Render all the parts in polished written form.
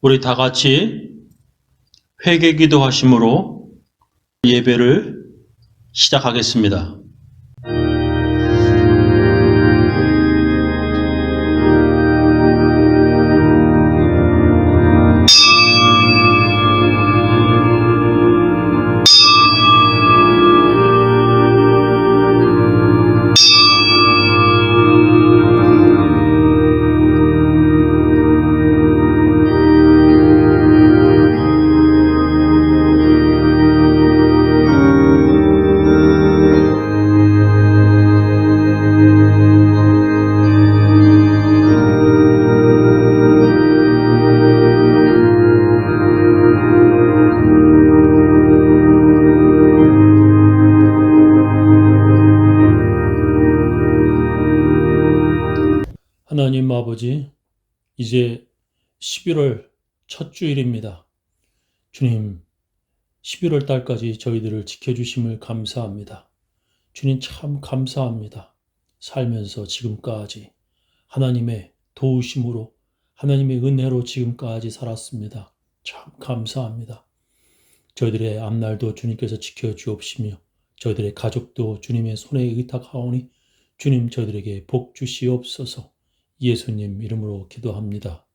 우리 다 같이 회개 기도하심으로 예배를 시작하겠습니다. 하나님 아버지, 이제 11월 첫 주일입니다. 주님, 11월 달까지 저희들을 지켜주심을 감사합니다. 주님 참 감사합니다. 살면서 지금까지 하나님의 도우심으로, 하나님의 은혜로 지금까지 살았습니다. 참 감사합니다. 저희들의 앞날도 주님께서 지켜주옵시며 저희들의 가족도 주님의 손에 의탁하오니 주님 저희들에게 복 주시옵소서. 예수님 이름으로 기도합니다.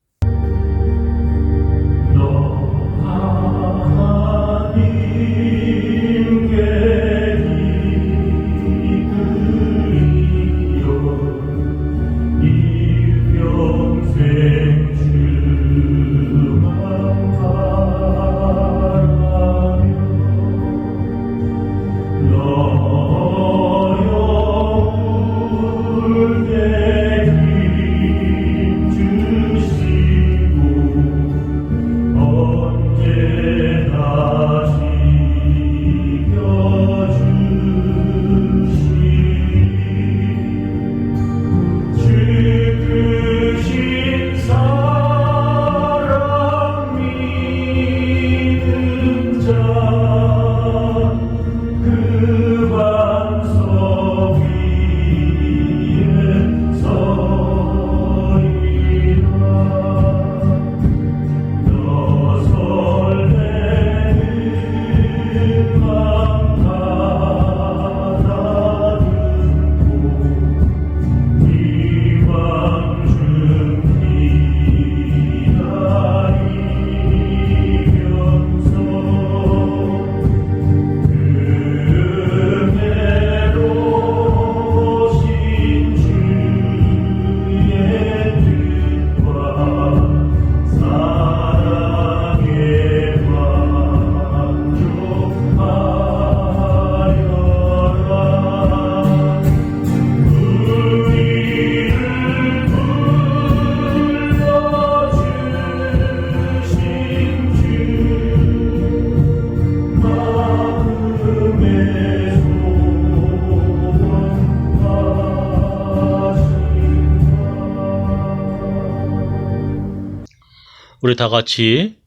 우리 다 같이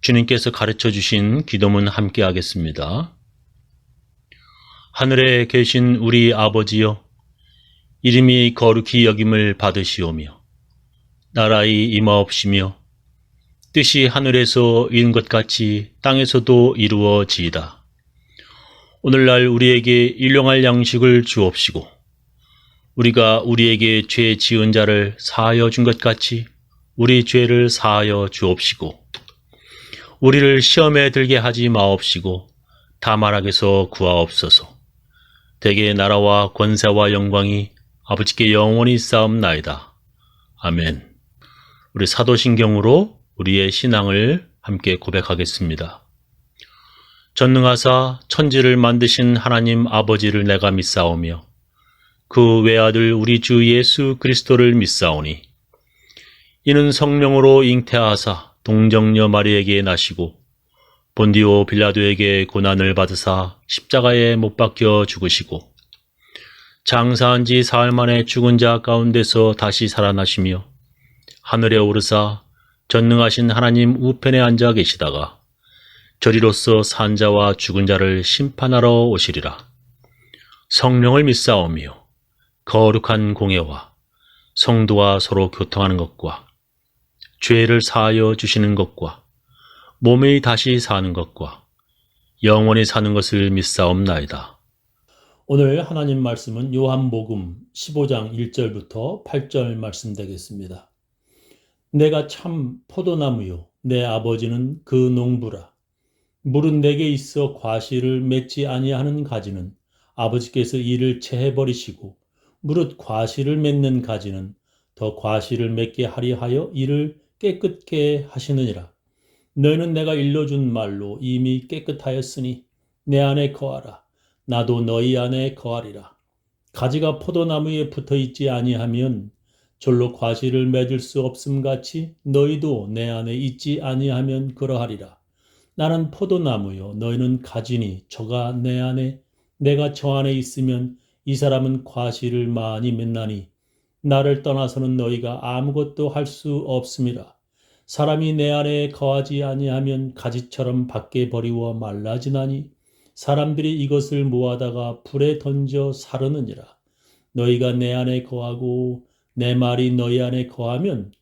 주님께서 가르쳐 주신 기도문 함께 하겠습니다. 하늘에 계신 우리 아버지여, 이름이 거룩히 여김을 받으시오며 나라의 임하옵시며 뜻이 하늘에서 이룬 것 같이 땅에서도 이루어지이다. 오늘날 우리에게 일용할 양식을 주옵시고 우리가 우리에게 죄 지은 자를 사하여 준 것 같이 우리 죄를 사하여 주옵시고 우리를 시험에 들게 하지 마옵시고 다만 악에서 구하옵소서. 대개 나라와 권세와 영광이 아버지께 영원히 쌓옵나이다. 아멘. 우리 사도신경으로 우리의 신앙을 함께 고백하겠습니다. 전능하사 천지를 만드신 하나님 아버지를 내가 믿사오며 그 외아들 우리 주 예수 그리스도를 믿사오니 이는 성령으로 잉태하사 동정녀 마리에게 나시고 본디오 빌라도에게 고난을 받으사 십자가에 못 박혀 죽으시고 장사한 지 사흘 만에 죽은 자 가운데서 다시 살아나시며 하늘에 오르사 전능하신 하나님 우편에 앉아 계시다가 저리로서 산 자와 죽은 자를 심판하러 오시리라. 성령을 믿사오며 거룩한 공예와 성도와 서로 교통하는 것과 죄를 사하여 주시는 것과 몸이 다시 사는 것과 영원히 사는 것을 믿사옵나이다. 오늘 하나님 말씀은 요한복음 15장 1절부터 8절 말씀 되겠습니다. 내가 참 포도나무요 내 아버지는 그 농부라. 물은 내게 있어 과실을 맺지 아니하는 가지는 아버지께서 이를 채해버리시고 무릇 과실을 맺는 가지는 더 과실을 맺게 하려 하여 이를 깨끗게 하시느니라. 너희는 내가 일러준 말로 이미 깨끗하였으니 내 안에 거하라. 나도 너희 안에 거하리라. 가지가 포도나무에 붙어있지 아니하면 절로 과실을 맺을 수 없음같이 너희도 내 안에 있지 아니하면 그러하리라. 나는 포도나무요 너희는 가지니 저가 내 안에 내가 저 안에 있으면 이 사람은 과실을 많이 맺나니 나를 떠나서는 너희가 아무것도 할 수 없음이라. 사람이 내 안에 거하지 아니하면 가지처럼 밖에 버리워 말라지나니 사람들이 이것을 모아다가 불에 던져 사르느니라. 너희가 내 안에 거하고 내 말이 너희 안에 거하면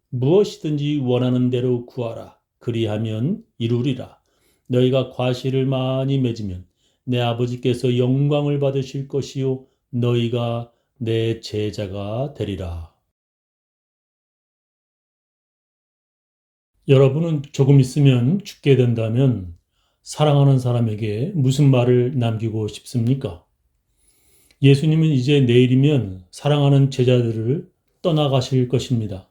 무엇이든지 원하는 대로 구하라. 그리하면 이루리라. 너희가 과실을 많이 맺으면 내 아버지께서 영광을 받으실 것이요 너희가 내 제자가 되리라. 여러분은 조금 있으면 죽게 된다면 사랑하는 사람에게 무슨 말을 남기고 싶습니까? 예수님은 이제 내일이면 사랑하는 제자들을 떠나가실 것입니다.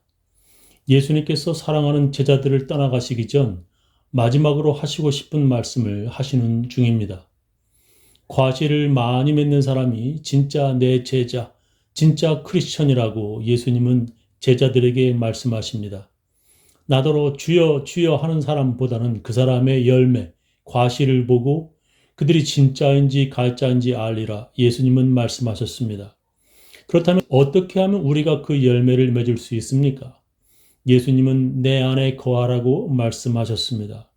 예수님께서 사랑하는 제자들을 떠나가시기 전 마지막으로 하시고 싶은 말씀을 하시는 중입니다. 과실을 많이 맺는 사람이 진짜 내 제자, 진짜 크리스천이라고 예수님은 제자들에게 말씀하십니다. 나더러 주여 주여 하는 사람보다는 그 사람의 열매, 과실을 보고 그들이 진짜인지 가짜인지 알리라 예수님은 말씀하셨습니다. 그렇다면 어떻게 하면 우리가 그 열매를 맺을 수 있습니까? 예수님은 내 안에 거하라고 말씀하셨습니다.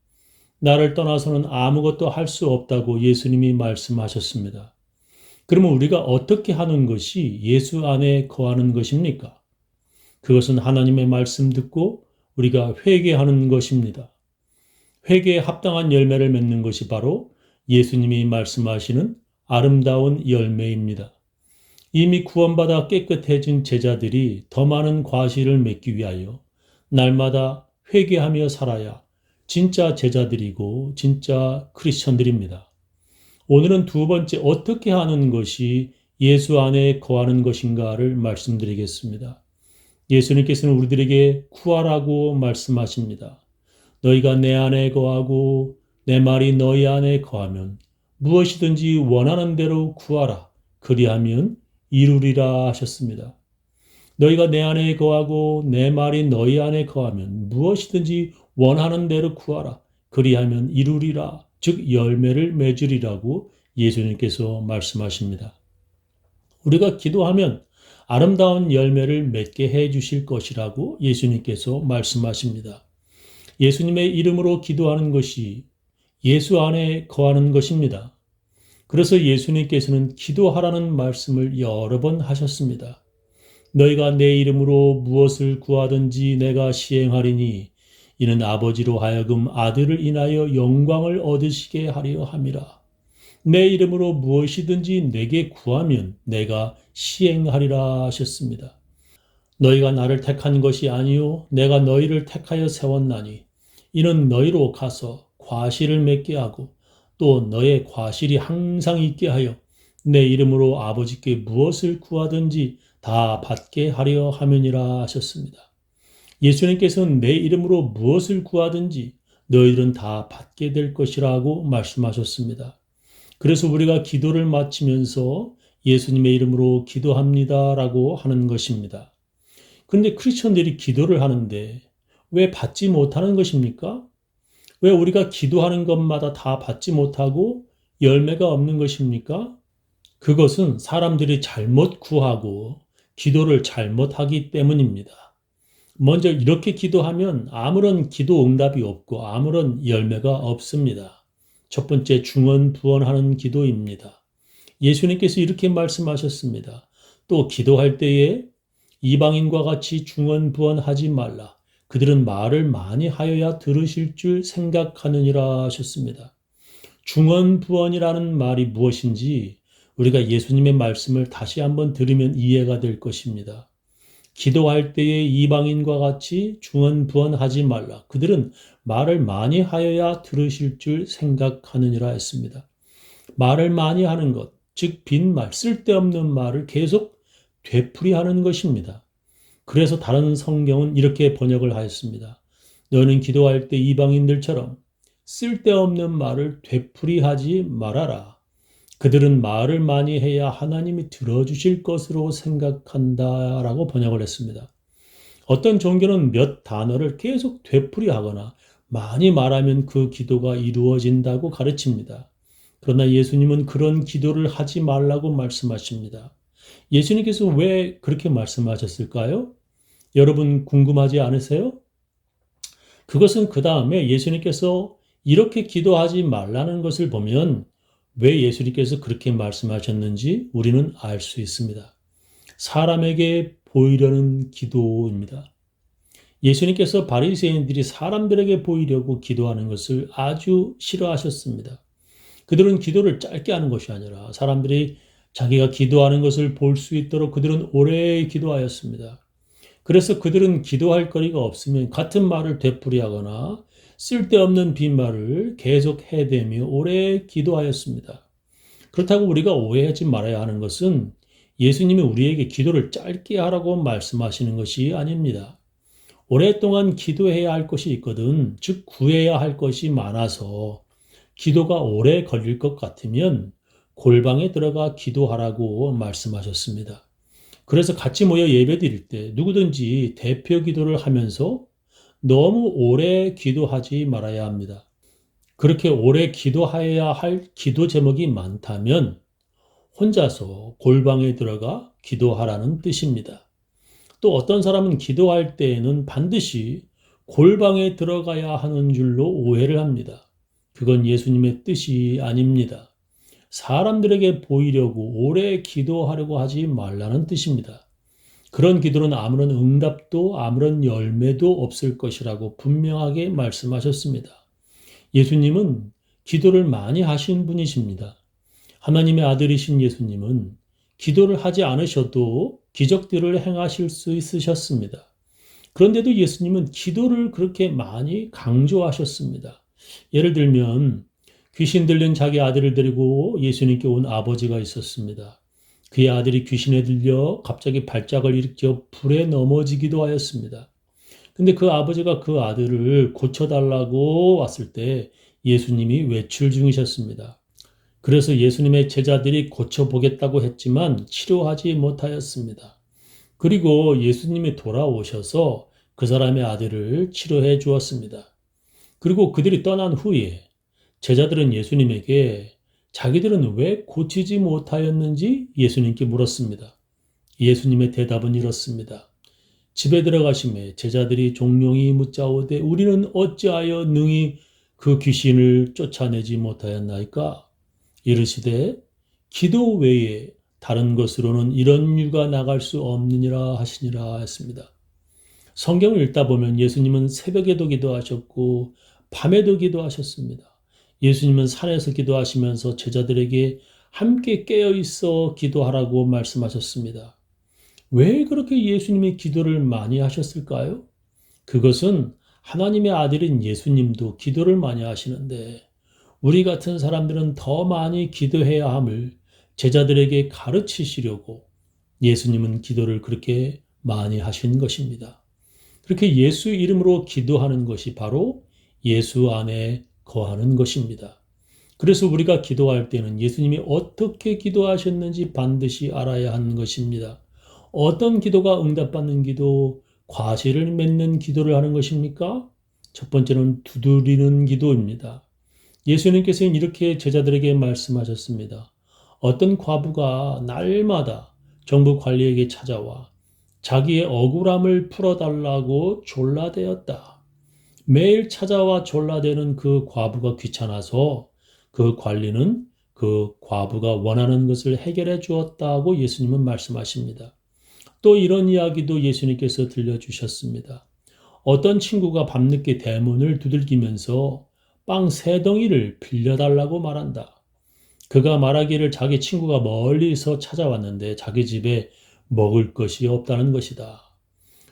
나를 떠나서는 아무것도 할 수 없다고 예수님이 말씀하셨습니다. 그러면 우리가 어떻게 하는 것이 예수 안에 거하는 것입니까? 그것은 하나님의 말씀 듣고 우리가 회개하는 것입니다. 회개에 합당한 열매를 맺는 것이 바로 예수님이 말씀하시는 아름다운 열매입니다. 이미 구원받아 깨끗해진 제자들이 더 많은 과실을 맺기 위하여 날마다 회개하며 살아야 진짜 제자들이고 진짜 크리스천들입니다. 오늘은 두 번째 어떻게 하는 것이 예수 안에 거하는 것인가를 말씀드리겠습니다. 예수님께서는 우리들에게 구하라고 말씀하십니다. 너희가 내 안에 거하고 내 말이 너희 안에 거하면 무엇이든지 원하는 대로 구하라. 그리하면 이루리라 하셨습니다. 너희가 내 안에 거하고 내 말이 너희 안에 거하면 무엇이든지 원하는 대로 구하라. 그리하면 이루리라. 즉 열매를 맺으리라고 예수님께서 말씀하십니다. 우리가 기도하면 아름다운 열매를 맺게 해 주실 것이라고 예수님께서 말씀하십니다. 예수님의 이름으로 기도하는 것이 예수 안에 거하는 것입니다. 그래서 예수님께서는 기도하라는 말씀을 여러 번 하셨습니다. 너희가 내 이름으로 무엇을 구하든지 내가 시행하리니 이는 아버지로 하여금 아들을 인하여 영광을 얻으시게 하려 함이라. 내 이름으로 무엇이든지 내게 구하면 내가 시행하리라 하셨습니다. 너희가 나를 택한 것이 아니요 내가 너희를 택하여 세웠나니 이는 너희로 가서 과실을 맺게 하고 또 너의 과실이 항상 있게 하여 내 이름으로 아버지께 무엇을 구하든지 다 받게 하려 함이니라 하셨습니다. 예수님께서는 내 이름으로 무엇을 구하든지 너희들은 다 받게 될 것이라고 말씀하셨습니다. 그래서 우리가 기도를 마치면서 예수님의 이름으로 기도합니다라고 하는 것입니다. 그런데 크리스천들이 기도를 하는데 왜 받지 못하는 것입니까? 왜 우리가 기도하는 것마다 다 받지 못하고 열매가 없는 것입니까? 그것은 사람들이 잘못 구하고 기도를 잘못하기 때문입니다. 먼저 이렇게 기도하면 아무런 기도 응답이 없고 아무런 열매가 없습니다. 첫 번째 중언부언하는 기도입니다. 예수님께서 이렇게 말씀하셨습니다. 또 기도할 때에 이방인과 같이 중언부언하지 말라. 그들은 말을 많이 하여야 들으실 줄 생각하느니라 하셨습니다. 중언부언이라는 말이 무엇인지 우리가 예수님의 말씀을 다시 한번 들으면 이해가 될 것입니다. 기도할 때에 이방인과 같이 중언부언하지 말라. 그들은 말을 많이 하여야 들으실 줄 생각하느니라 했습니다. 말을 많이 하는 것, 즉 빈말, 쓸데없는 말을 계속 되풀이하는 것입니다. 그래서 다른 성경은 이렇게 번역을 하였습니다. 너는 기도할 때 이방인들처럼 쓸데없는 말을 되풀이하지 말아라. 그들은 말을 많이 해야 하나님이 들어주실 것으로 생각한다 라고 번역을 했습니다. 어떤 종교는 몇 단어를 계속 되풀이하거나 많이 말하면 그 기도가 이루어진다고 가르칩니다. 그러나 예수님은 그런 기도를 하지 말라고 말씀하십니다. 예수님께서 왜 그렇게 말씀하셨을까요? 여러분 궁금하지 않으세요? 그것은 그 다음에 예수님께서 이렇게 기도하지 말라는 것을 보면 왜 예수님께서 그렇게 말씀하셨는지 우리는 알 수 있습니다. 사람에게 보이려는 기도입니다. 예수님께서 바리새인들이 사람들에게 보이려고 기도하는 것을 아주 싫어하셨습니다. 그들은 기도를 짧게 하는 것이 아니라 사람들이 자기가 기도하는 것을 볼 수 있도록 그들은 오래 기도하였습니다. 그래서 그들은 기도할 거리가 없으면 같은 말을 되풀이하거나 쓸데없는 빈말을 계속 해대며 오래 기도하였습니다. 그렇다고 우리가 오해하지 말아야 하는 것은 예수님이 우리에게 기도를 짧게 하라고 말씀하시는 것이 아닙니다. 오랫동안 기도해야 할 것이 있거든, 즉 구해야 할 것이 많아서 기도가 오래 걸릴 것 같으면 골방에 들어가 기도하라고 말씀하셨습니다. 그래서 같이 모여 예배드릴 때 누구든지 대표 기도를 하면서 너무 오래 기도하지 말아야 합니다. 그렇게 오래 기도해야 할 기도 제목이 많다면 혼자서 골방에 들어가 기도하라는 뜻입니다. 또 어떤 사람은 기도할 때에는 반드시 골방에 들어가야 하는 줄로 오해를 합니다. 그건 예수님의 뜻이 아닙니다. 사람들에게 보이려고 오래 기도하려고 하지 말라는 뜻입니다. 그런 기도는 아무런 응답도 아무런 열매도 없을 것이라고 분명하게 말씀하셨습니다. 예수님은 기도를 많이 하신 분이십니다. 하나님의 아들이신 예수님은 기도를 하지 않으셔도 기적들을 행하실 수 있으셨습니다. 그런데도 예수님은 기도를 그렇게 많이 강조하셨습니다. 예를 들면 귀신 들린 자기 아들을 데리고 예수님께 온 아버지가 있었습니다. 그의 아들이 귀신에 들려 갑자기 발작을 일으켜 불에 넘어지기도 하였습니다. 근데 그 아버지가 그 아들을 고쳐달라고 왔을 때 예수님이 외출 중이셨습니다. 그래서 예수님의 제자들이 고쳐보겠다고 했지만 치료하지 못하였습니다. 그리고 예수님이 돌아오셔서 그 사람의 아들을 치료해 주었습니다. 그리고 그들이 떠난 후에 제자들은 예수님에게 자기들은 왜 고치지 못하였는지 예수님께 물었습니다. 예수님의 대답은 이렇습니다. 집에 들어가심에 제자들이 종용이 묻자오되 우리는 어찌하여 능히 그 귀신을 쫓아내지 못하였나이까? 이르시되 기도 외에 다른 것으로는 이런 유가 나갈 수 없느니라 하시니라 했습니다. 성경을 읽다 보면 예수님은 새벽에도 기도하셨고 밤에도 기도하셨습니다. 예수님은 산에서 기도하시면서 제자들에게 함께 깨어 있어 기도하라고 말씀하셨습니다. 왜 그렇게 예수님이 기도를 많이 하셨을까요? 그것은 하나님의 아들인 예수님도 기도를 많이 하시는데 우리 같은 사람들은 더 많이 기도해야 함을 제자들에게 가르치시려고 예수님은 기도를 그렇게 많이 하신 것입니다. 그렇게 예수 이름으로 기도하는 것이 바로 예수 안에 거하는 것입니다. 그래서 우리가 기도할 때는 예수님이 어떻게 기도하셨는지 반드시 알아야 하는 것입니다. 어떤 기도가 응답받는 기도, 과실을 맺는 기도를 하는 것입니까? 첫 번째는 두드리는 기도입니다. 예수님께서는 이렇게 제자들에게 말씀하셨습니다. 어떤 과부가 날마다 정부 관리에게 찾아와 자기의 억울함을 풀어달라고 졸라대었다. 매일 찾아와 졸라대는 그 과부가 귀찮아서 그 관리는 그 과부가 원하는 것을 해결해 주었다고 예수님은 말씀하십니다. 또 이런 이야기도 예수님께서 들려주셨습니다. 어떤 친구가 밤늦게 대문을 두들기면서 빵 3덩이를 빌려달라고 말한다. 그가 말하기를 자기 친구가 멀리서 찾아왔는데 자기 집에 먹을 것이 없다는 것이다.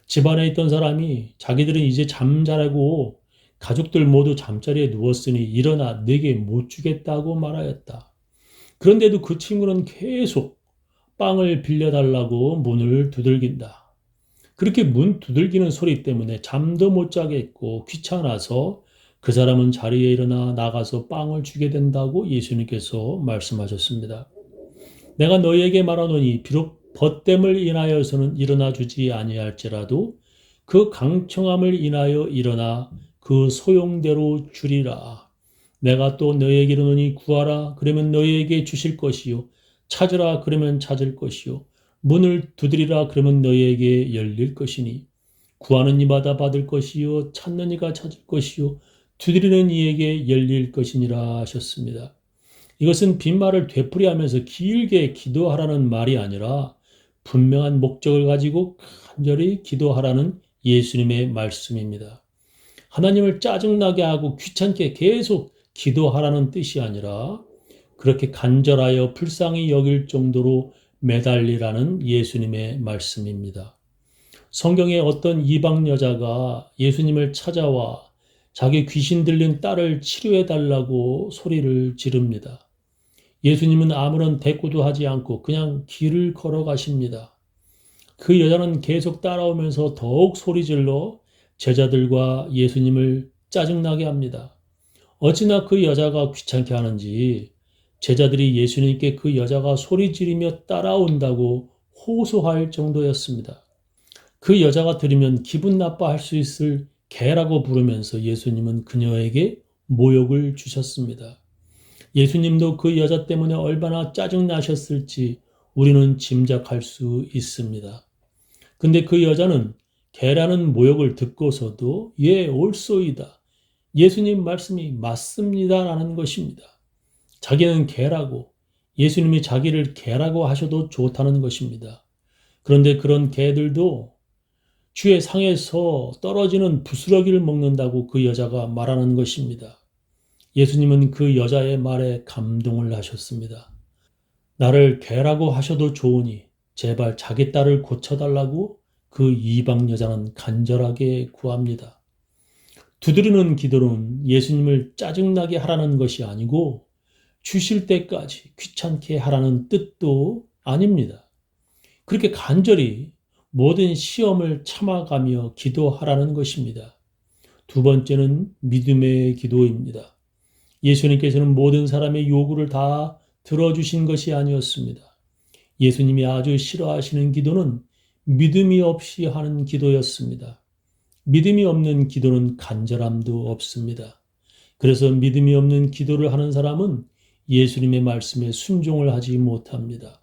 집안에 있던 사람이 자기들은 이제 잠자라고 가족들 모두 잠자리에 누웠으니 일어나 내게 못 주겠다고 말하였다. 그런데도 그 친구는 계속 빵을 빌려달라고 문을 두들긴다. 그렇게 문 두들기는 소리 때문에 잠도 못 자게 했고 귀찮아서 그 사람은 자리에 일어나 나가서 빵을 주게 된다고 예수님께서 말씀하셨습니다. 내가 너희에게 말하노니 비록 벗됨을 인하여서는 일어나 주지 아니할지라도 그 강청함을 인하여 일어나 그 소용대로 주리라. 내가 또 너희에게 이르노니 구하라 그러면 너희에게 주실 것이요 찾으라 그러면 찾을 것이요 문을 두드리라 그러면 너희에게 열릴 것이니 구하는 이마다 받을 것이요 찾는 이가 찾을 것이요 두드리는 이에게 열릴 것이니라 하셨습니다. 이것은 빈말을 되풀이하면서 길게 기도하라는 말이 아니라 분명한 목적을 가지고 간절히 기도하라는 예수님의 말씀입니다. 하나님을 짜증나게 하고 귀찮게 계속 기도하라는 뜻이 아니라 그렇게 간절하여 불쌍히 여길 정도로 매달리라는 예수님의 말씀입니다. 성경에 어떤 이방 여자가 예수님을 찾아와 자기 귀신 들린 딸을 치료해 달라고 소리를 지릅니다. 예수님은 아무런 대꾸도 하지 않고 그냥 길을 걸어가십니다. 그 여자는 계속 따라오면서 더욱 소리질러 제자들과 예수님을 짜증나게 합니다. 어찌나 그 여자가 귀찮게 하는지 제자들이 예수님께 그 여자가 소리 지르며 따라온다고 호소할 정도였습니다. 그 여자가 들으면 기분 나빠할 수 있을 개라고 부르면서 예수님은 그녀에게 모욕을 주셨습니다. 예수님도 그 여자 때문에 얼마나 짜증나셨을지 우리는 짐작할 수 있습니다. 근데 그 여자는 개라는 모욕을 듣고서도 예, 옳소이다. 예수님 말씀이 맞습니다라는 것입니다. 자기는 개라고 예수님이 자기를 개라고 하셔도 좋다는 것입니다. 그런데 그런 개들도 주의 상에서 떨어지는 부스러기를 먹는다고 그 여자가 말하는 것입니다. 예수님은 그 여자의 말에 감동을 하셨습니다. 나를 개라고 하셔도 좋으니 제발 자기 딸을 고쳐달라고 그 이방 여자는 간절하게 구합니다. 두드리는 기도는 예수님을 짜증나게 하라는 것이 아니고 주실 때까지 귀찮게 하라는 뜻도 아닙니다. 그렇게 간절히 모든 시험을 참아가며 기도하라는 것입니다. 두 번째는 믿음의 기도입니다. 예수님께서는 모든 사람의 요구를 다 들어주신 것이 아니었습니다. 예수님이 아주 싫어하시는 기도는 믿음이 없이 하는 기도였습니다. 믿음이 없는 기도는 간절함도 없습니다. 그래서 믿음이 없는 기도를 하는 사람은 예수님의 말씀에 순종을 하지 못합니다.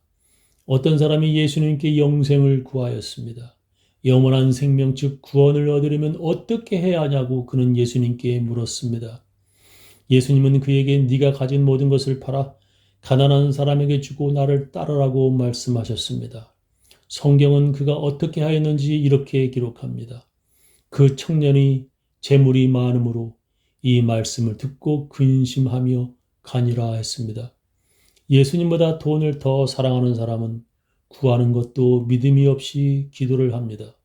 어떤 사람이 예수님께 영생을 구하였습니다. 영원한 생명 즉 구원을 얻으려면 어떻게 해야 하냐고 그는 예수님께 물었습니다. 예수님은 그에게 네가 가진 모든 것을 팔아 가난한 사람에게 주고 나를 따르라고 말씀하셨습니다. 성경은 그가 어떻게 하였는지 이렇게 기록합니다. 그 청년이 재물이 많음으로 이 말씀을 듣고 근심하며 가니라 했습니다. 예수님보다 돈을 더 사랑하는 사람은 구하는 것도 믿음이 없이 기도를 합니다.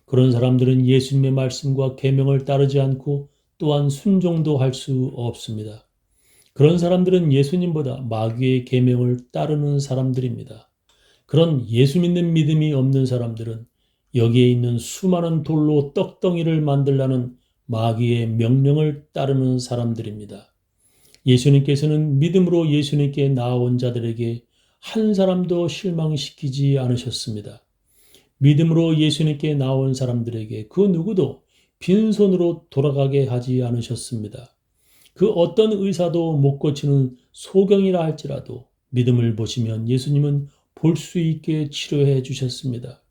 그런 사람들은 예수님의 말씀과 계명을 따르지 않고 또한 순종도 할 수 없습니다. 그런 사람들은 예수님보다 마귀의 계명을 따르는 사람들입니다. 그런 예수 믿는 믿음이 없는 사람들은 여기에 있는 수많은 돌로 떡덩이를 만들라는 마귀의 명령을 따르는 사람들입니다. 예수님께서는 믿음으로 예수님께 나아온 자들에게 한 사람도 실망시키지 않으셨습니다. 믿음으로 예수님께 나온 사람들에게 그 누구도 빈손으로 돌아가게 하지 않으셨습니다. 그 어떤 의사도 못 고치는 소경이라 할지라도 믿음을 보시면 예수님은 볼 수 있게 치료해 주셨습니다.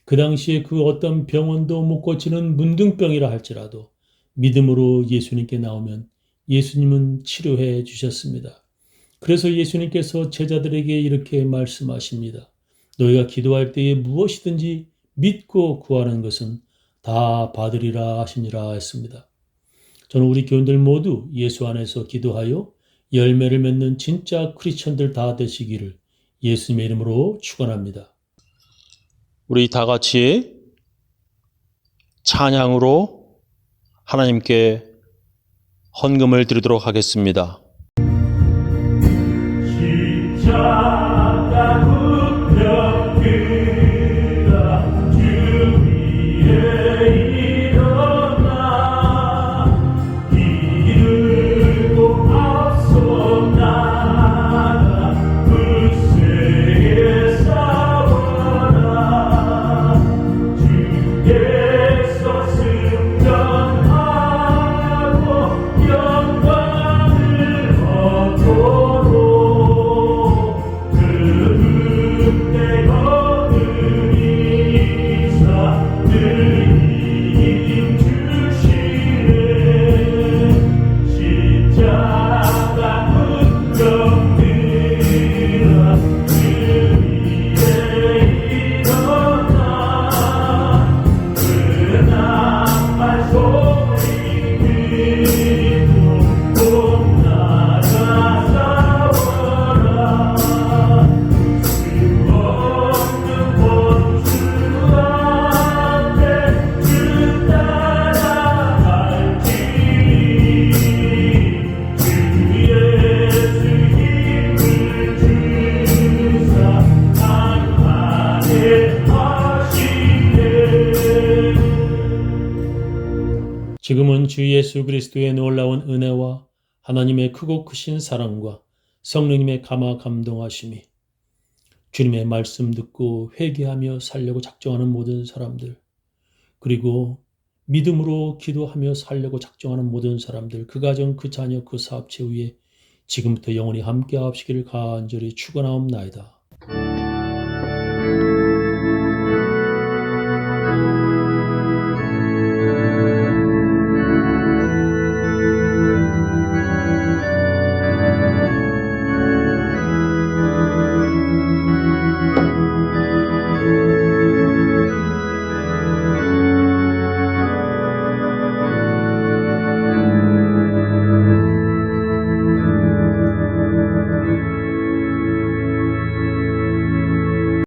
그 당시에 그 어떤 병원도 못 고치는 문둥병이라 할지라도 믿음으로 예수님께 나오면 예수님은 치료해 주셨습니다. 그래서 예수님께서 제자들에게 이렇게 말씀하십니다. 너희가 기도할 때에 무엇이든지 믿고 구하는 것은 다 받으리라 하시니라 했습니다. 저는 우리 교인들 모두 예수 안에서 기도하여 열매를 맺는 진짜 크리스천들 다 되시기를 예수님의 이름으로 축원합니다. 우리 다 같이 찬양으로 하나님께 헌금을 드리도록 하겠습니다. 십자가 붙잡히라 주 위에 일어나 이르고 앞서 나가 불세에 싸워라 주께서 승천하고 영광을 얻도록 지금은 주 예수 그리스도의 놀라운 은혜와 하나님의 크고 크신 사랑과 성령님의 감화 감동하심이 주님의 말씀 듣고 회개하며 살려고 작정하는 모든 사람들, 그리고 믿음으로 기도하며 살려고 작정하는 모든 사람들, 그 가정, 그 자녀, 그 사업체 위에 지금부터 영원히 함께 하시기를 간절히 축원하옵나이다.